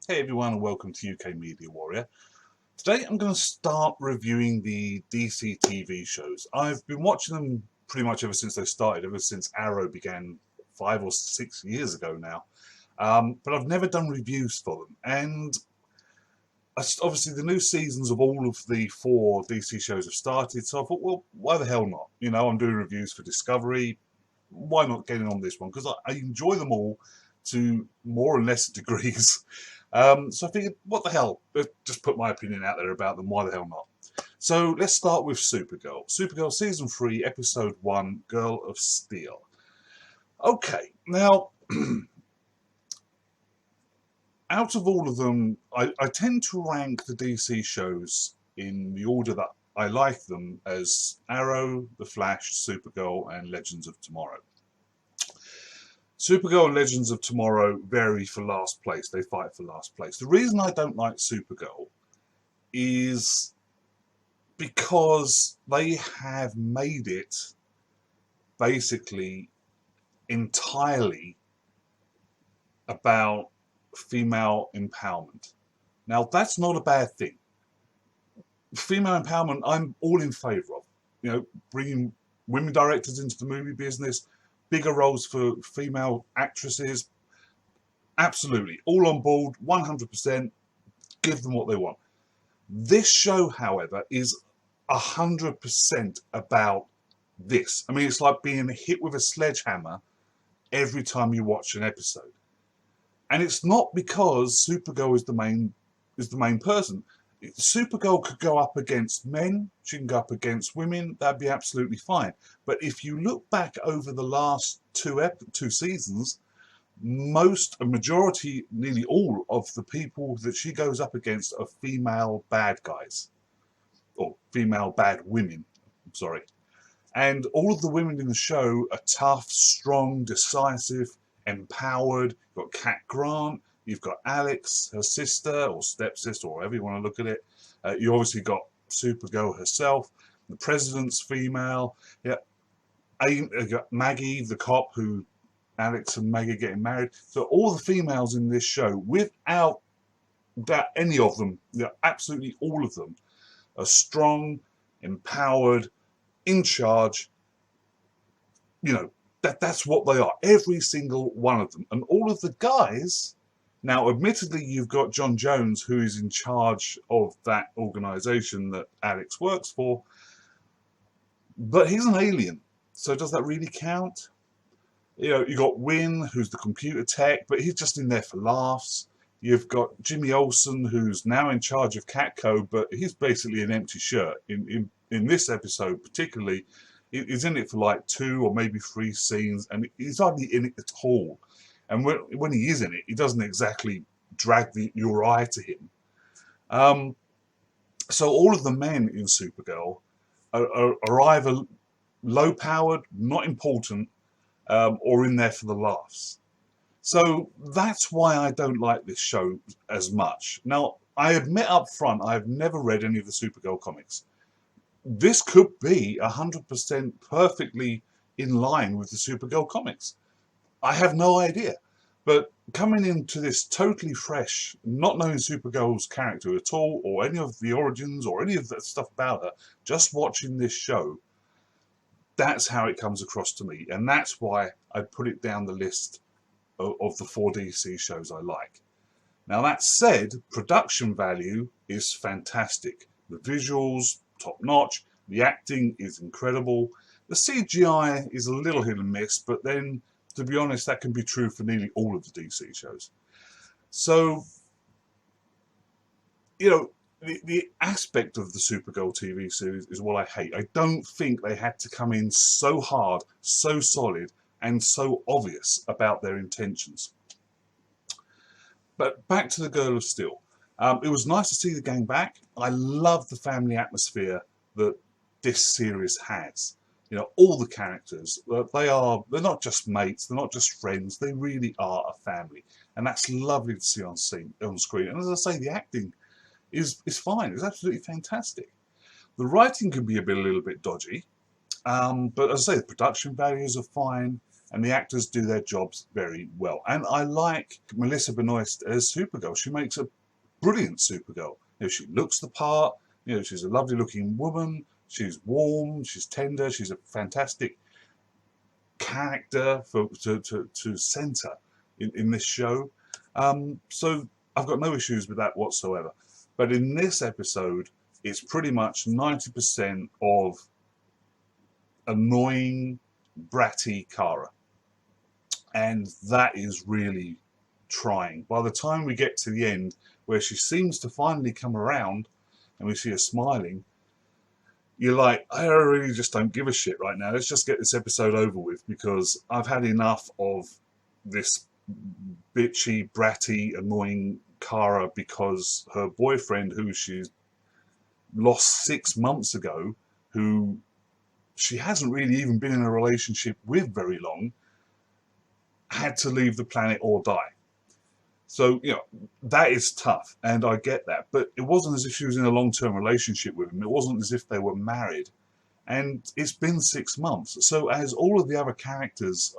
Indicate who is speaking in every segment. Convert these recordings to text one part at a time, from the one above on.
Speaker 1: Hey everyone and welcome to UK Media Warrior. Today I'm going to start reviewing the DC TV shows. I've been watching them pretty much ever since they started, ever since Arrow began 5 or 6 years ago now. But I've never done reviews for them. And obviously the new seasons of all of the 4 DC shows have started, so I thought, well, why the hell not? You know, I'm doing reviews for Discovery. Why not get in on this one? Because I enjoy them all to more or less degrees. So I figured, what the hell? Just put my opinion out there about them. Why the hell not? So let's start with Supergirl. Supergirl Season 3, Episode 1, Girl of Steel. Okay, now, out of all of them, I tend to rank the DC shows in the order that I like them as Arrow, The Flash, Supergirl, and Legends of Tomorrow. Supergirl and Legends of Tomorrow vary for last place. They fight for last place. The reason I don't like Supergirl is because they have made it basically entirely about female empowerment. Now, that's not a bad thing. Female empowerment, I'm all in favour of. You know, bringing women directors into the movie business, bigger roles for female actresses, absolutely. All on board, 100%, give them what they want. This show, however, is 100% about this. I mean, it's like being hit with a sledgehammer every time you watch an episode. And it's not because Supergirl is the main person. Supergirl could go up against men, she can go up against women, that'd be absolutely fine. But if you look back over the last two seasons, a majority, nearly all of the people that she goes up against are female bad guys. Or female bad women, I'm sorry. And all of the women in the show are tough, strong, decisive, empowered. You've got Cat Grant, you've got Alex, her sister, or stepsister, or however you want to look at it. You obviously got Supergirl herself. The president's female. Yeah, you got Maggie, the cop, who Alex and Maggie getting married. So all the females in this show, without any of them, absolutely all of them, are strong, empowered, in charge. You know, that's what they are. Every single one of them. And all of the guys. Now, admittedly, you've got John Jones, who is in charge of that organisation that Alex works for, but he's an alien, so does that really count? You know, you've got Wynn, who's the computer tech, but he's just in there for laughs. You've got Jimmy Olsen, who's now in charge of Catco, but he's basically an empty shirt. In this episode particularly, he's in it for like 2 or maybe 3 scenes, and he's hardly in it at all. And when he is in it, he doesn't exactly drag your eye to him. So all of the men in Supergirl are either low-powered, not important, or in there for the laughs. So that's why I don't like this show as much. Now, I admit up front, I've never read any of the Supergirl comics. This could be 100% perfectly in line with the Supergirl comics. I have no idea. But coming into this totally fresh, not knowing Supergirl's character at all, or any of the origins, or any of that stuff about her, just watching this show, that's how it comes across to me. And that's why I put it down the list of the 4 DC shows I like. Now, that said, production value is fantastic. The visuals, top-notch. The acting is incredible. The CGI is a little hit and miss, but then, to be honest, that can be true for nearly all of the DC shows. So, you know, the aspect of the Supergirl TV series is what I hate. I don't think they had to come in so hard, so solid, and so obvious about their intentions. But back to the Girl of Steel. It was nice to see the gang back. I love the family atmosphere that this series has. You know, all the characters, they're not just mates, they're not just friends, they really are a family. And that's lovely to see on screen. And as I say, the acting is fine, it's absolutely fantastic. The writing can be a little bit dodgy, but as I say, the production values are fine. and the actors do their jobs very well. And I like Melissa Benoist as Supergirl. She makes a brilliant Supergirl. She looks the part. She's a lovely looking woman. She's warm. She's tender. She's a fantastic character to centre in this show. So I've got no issues with that whatsoever. But in this episode, it's pretty much 90% of annoying, bratty Kara. And that is really trying. By the time we get to the end, where she seems to finally come around, and we see her smiling, you're like, I really just don't give a shit right now. Let's just get this episode over with, because I've had enough of this bitchy, bratty, annoying Kara, because her boyfriend, who she's lost 6 months ago, who she hasn't really even been in a relationship with very long, had to leave the planet or die. So, that is tough, and I get that. But it wasn't as if she was in a long-term relationship with him. It wasn't as if they were married. And it's been 6 months. So as all of the other characters,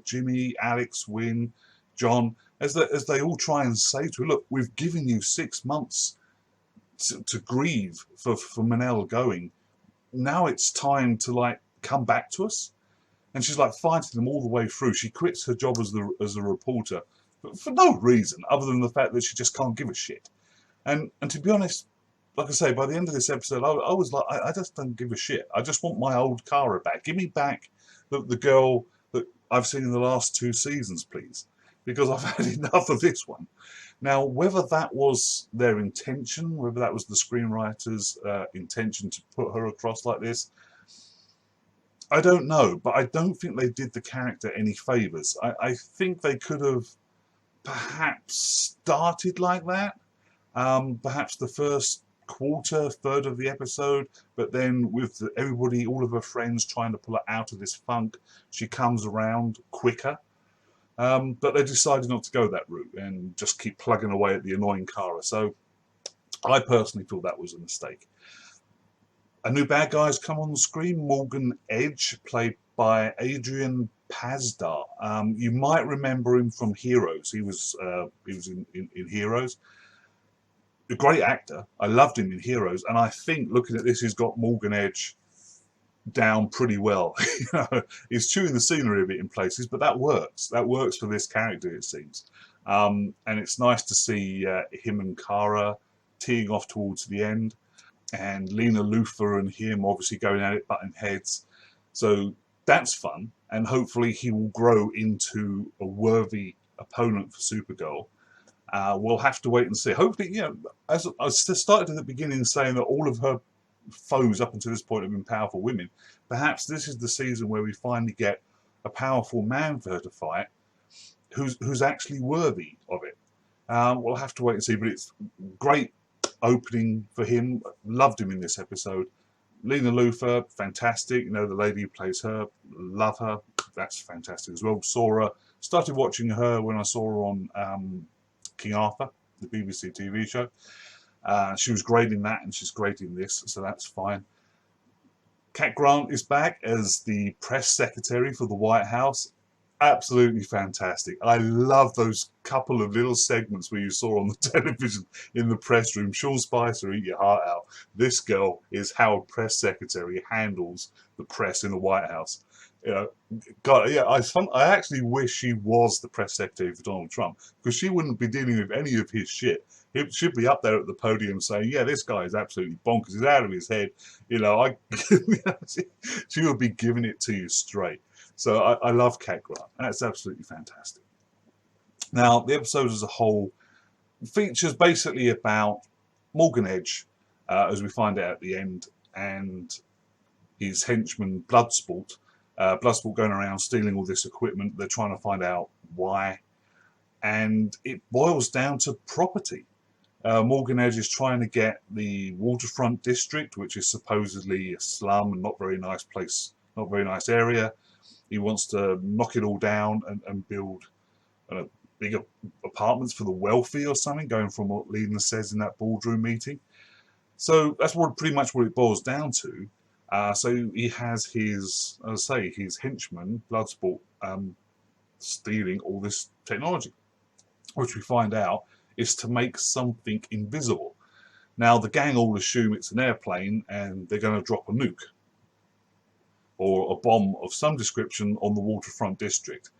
Speaker 1: Jimmy, Alex, Wynn, John, as they all try and say to her, look, we've given you 6 months to grieve for Manel going. Now it's time to, come back to us. And she's, fighting them all the way through. She quits her job as a reporter for no reason other than the fact that she just can't give a shit. And to be honest, like I say, by the end of this episode, I was like, I just don't give a shit. I just want my old Kara back. Give me back the girl that I've seen in the last 2 seasons, please. Because I've had enough of this one. Now, whether that was their intention, whether that was the screenwriter's intention to put her across like this, I don't know. But I don't think they did the character any favours. I think they could have perhaps started like that. Perhaps the first third of the episode, but then with everybody, all of her friends trying to pull her out of this funk, she comes around quicker. But they decided not to go that route and just keep plugging away at the annoying Kara. So I personally feel that was a mistake. A new bad guy has come on the screen, Morgan Edge, played by Adrian Pasdar. You might remember him from Heroes. He was in Heroes. A great actor. I loved him in Heroes, and I think looking at this, he's got Morgan Edge down pretty well. He's chewing the scenery a bit in places, but that works. That works for this character, it seems. And it's nice to see him and Kara teeing off towards the end, and Lena Luthor and him obviously going at it, butting heads. So that's fun, and hopefully he will grow into a worthy opponent for Supergirl. We'll have to wait and see. Hopefully, as I started at the beginning saying that all of her foes up until this point have been powerful women, perhaps this is the season where we finally get a powerful man for her to fight who's actually worthy of it. We'll have to wait and see, but it's great opening for him. Loved him in this episode. Lena Luthor, fantastic. The lady who plays her, love her. That's fantastic as well. Started watching her when I saw her on King Arthur, the BBC TV show. She was great in that, and she's great in this, so that's fine. Cat Grant is back as the press secretary for the White House. Absolutely fantastic. I love those couple of little segments where you saw on the television in the press room. Sean Spicer, eat your heart out. This girl is how a press secretary handles the press in the White House. God, yeah, I actually wish she was the press secretary for Donald Trump, because she wouldn't be dealing with any of his shit. He should be up there at the podium saying, yeah, this guy is absolutely bonkers. He's out of his head. She would be giving it to you straight. So I love Cat Grant. That's absolutely fantastic. Now, the episode as a whole features basically about Morgan Edge, as we find out at the end, and his henchman Bloodsport. Bloodsport going around stealing all this equipment. They're trying to find out why. And it boils down to property. Morgan Edge is trying to get the waterfront district, which is supposedly a slum and not very nice place, not very nice area. He wants to knock it all down and build bigger apartments for the wealthy or something, going from what Lena says in that boardroom meeting. So that's pretty much what it boils down to. So he has his, as I say, his henchman, Bloodsport, stealing all this technology, which we find out is to make something invisible. Now, the gang all assume it's an airplane and they're going to drop a nuke or a bomb of some description on the waterfront district,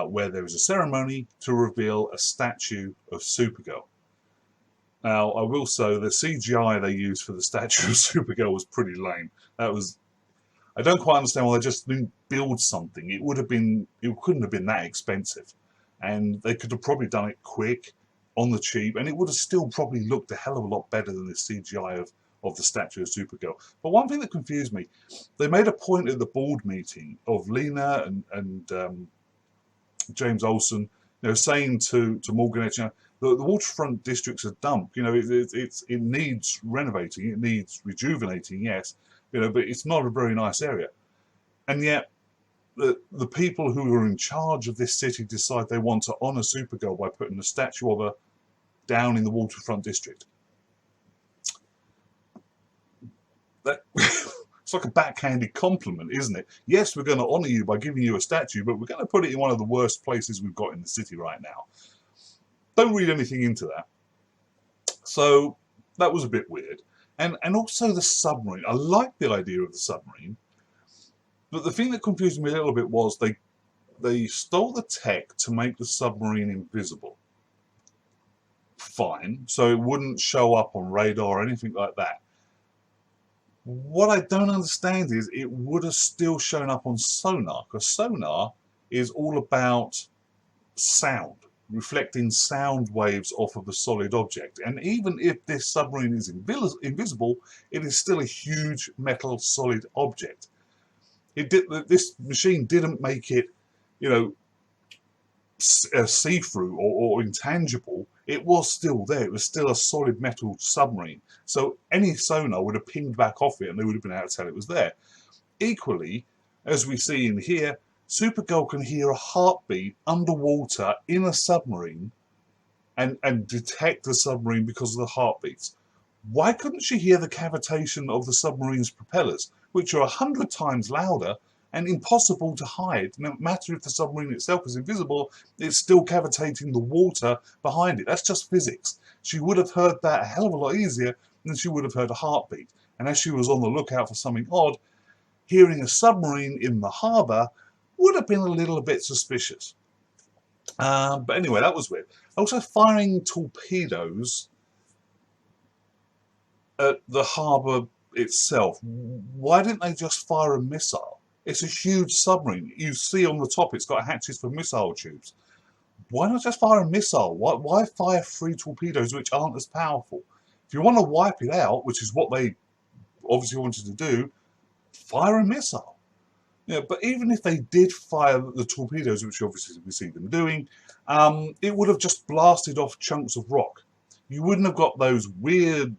Speaker 1: where there is a ceremony to reveal a statue of Supergirl. Now, I will say the CGI they used for the statue of Supergirl was pretty lame. I don't quite understand why they just didn't build something. It couldn't have been that expensive. And they could have probably done it quick, on the cheap, and it would have still probably looked a hell of a lot better than the CGI of the statue of Supergirl. But one thing that confused me, they made a point at the board meeting of Lena and James Olsen, saying to Morgan Edge, the waterfront district's a dump. It needs renovating, it needs rejuvenating, yes, but it's not a very nice area. And yet, the people who are in charge of this city decide they want to honour Supergirl by putting a statue of her down in the waterfront district. It's like a backhanded compliment, isn't it? Yes, we're going to honour you by giving you a statue, but we're going to put it in one of the worst places we've got in the city right now. Don't read anything into that. So that was a bit weird. And also the submarine. I like the idea of the submarine, but the thing that confused me a little bit was they stole the tech to make the submarine invisible. Fine, so it wouldn't show up on radar or anything like that. What I don't understand is it would have still shown up on sonar, because sonar is all about sound, reflecting sound waves off of a solid object. And even if this submarine is invisible, it is still a huge metal solid object. This machine didn't make it, see-through or intangible. It was still there. It was still a solid metal submarine. So any sonar would have pinged back off it and they would have been able to tell it was there. Equally, as we see in here, Supergirl can hear a heartbeat underwater in a submarine and detect the submarine because of the heartbeats. Why couldn't she hear the cavitation of the submarine's propellers, which are 100 times louder and impossible to hide? No matter if the submarine itself is invisible, it's still cavitating the water behind it. That's just physics. She would have heard that a hell of a lot easier than she would have heard a heartbeat. And as she was on the lookout for something odd, hearing a submarine in the harbour would have been a little bit suspicious. But anyway, that was weird. Also, firing torpedoes at the harbour itself. Why didn't they just fire a missile? It's a huge submarine. You see on the top it's got hatches for missile tubes. Why not just fire a missile? Why fire 3 torpedoes which aren't as powerful? If you want to wipe it out, which is what they obviously wanted to do, fire a missile. But even if they did fire the torpedoes, which obviously we see them doing, it would have just blasted off chunks of rock. You wouldn't have got those weird,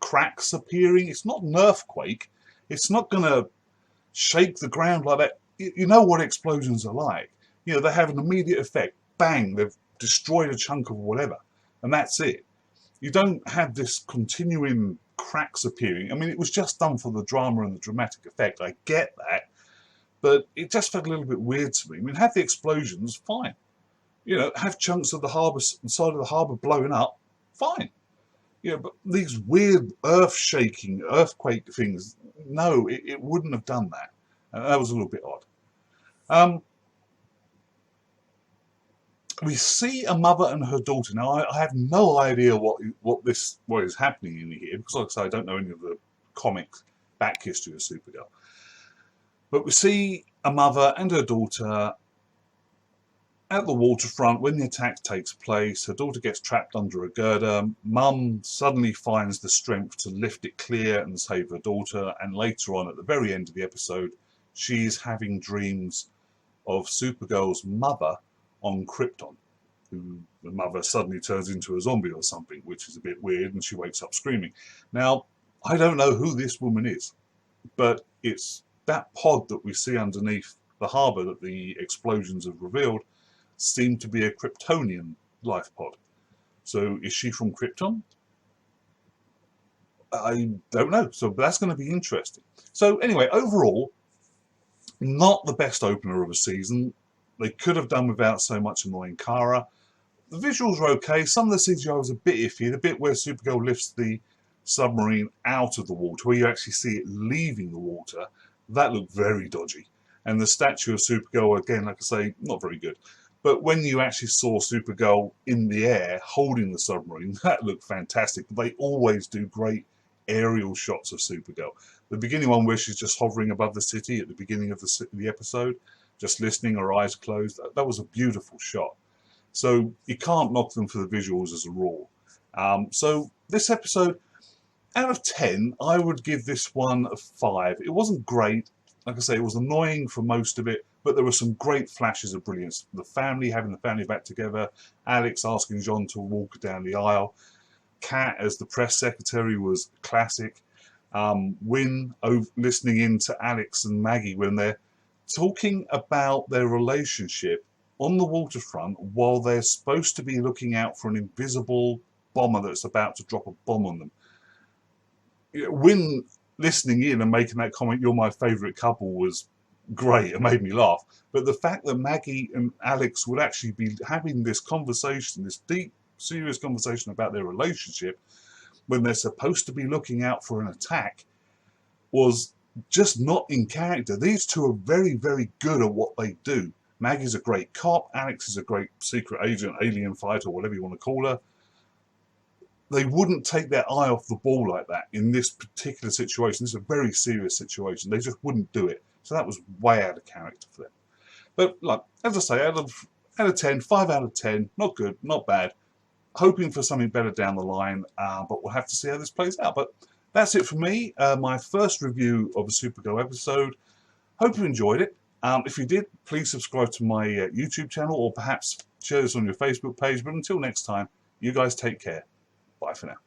Speaker 1: cracks appearing. It's not an earthquake. It's not going to shake the ground like that. You know what explosions are like. They have an immediate effect. Bang, they've destroyed a chunk of whatever. And that's it. You don't have this continuing cracks appearing. I mean, it was just done for the drama and the dramatic effect. I get that. But it just felt a little bit weird to me. I mean, have the explosions, fine. Have chunks of the harbour, side of the harbour blowing up, fine. But these weird earth-shaking, earthquake things, no, it wouldn't have done that. And that was a little bit odd. We see a mother and her daughter. Now, I have no idea what is happening in here, because like I say, I don't know any of the comic back history of Supergirl. But we see a mother and her daughter at the waterfront when the attack takes place. Her daughter gets trapped under a girder. Mum suddenly finds the strength to lift it clear and save her daughter. And later on, at the very end of the episode, she's having dreams of Supergirl's mother on Krypton, who the mother suddenly turns into a zombie or something, which is a bit weird, and she wakes up screaming. Now, I don't know who this woman is, but it's that pod that we see underneath the harbour that the explosions have revealed seemed to be a Kryptonian life pod. So is she from Krypton? I don't know. So that's going to be interesting. So anyway, overall, not the best opener of a season. They could have done without so much annoying Kara. The visuals are okay. Some of the CGI was a bit iffy. The bit where Supergirl lifts the submarine out of the water, where you actually see it leaving the water, that looked very dodgy. And the statue of Supergirl, again, like I say, not very good. But when you actually saw Supergirl in the air holding the submarine, that looked fantastic. They always do great aerial shots of Supergirl. The beginning one where she's just hovering above the city at the beginning of the episode, just listening, her eyes closed, that was a beautiful shot. So you can't knock them for the visuals as a rule. So this episode, out of 10, I would give this one a 5. It wasn't great. Like I say, it was annoying for most of it, but there were some great flashes of brilliance. The family, having the family back together, Alex asking John to walk down the aisle, Kat as the press secretary was classic. Wynn listening in to Alex and Maggie when they're talking about their relationship on the waterfront while they're supposed to be looking out for an invisible bomber that's about to drop a bomb on them. Wynn listening in and making that comment, "You're my favourite couple," was great. It made me laugh. But the fact that Maggie and Alex would actually be having this conversation, this deep, serious conversation about their relationship, when they're supposed to be looking out for an attack, was just not in character. These two are very, very good at what they do. Maggie's a great cop. Alex is a great secret agent, alien fighter, whatever you want to call her. They wouldn't take their eye off the ball like that in this particular situation. This is a very serious situation. They just wouldn't do it. So that was way out of character for them. But look, as I say, out of 10, 5 out of 10, not good, not bad. Hoping for something better down the line, but we'll have to see how this plays out. But that's it for me. My first review of a Supergirl episode. Hope you enjoyed it. If you did, please subscribe to my YouTube channel or perhaps share this on your Facebook page. But until next time, you guys take care. Bye for now.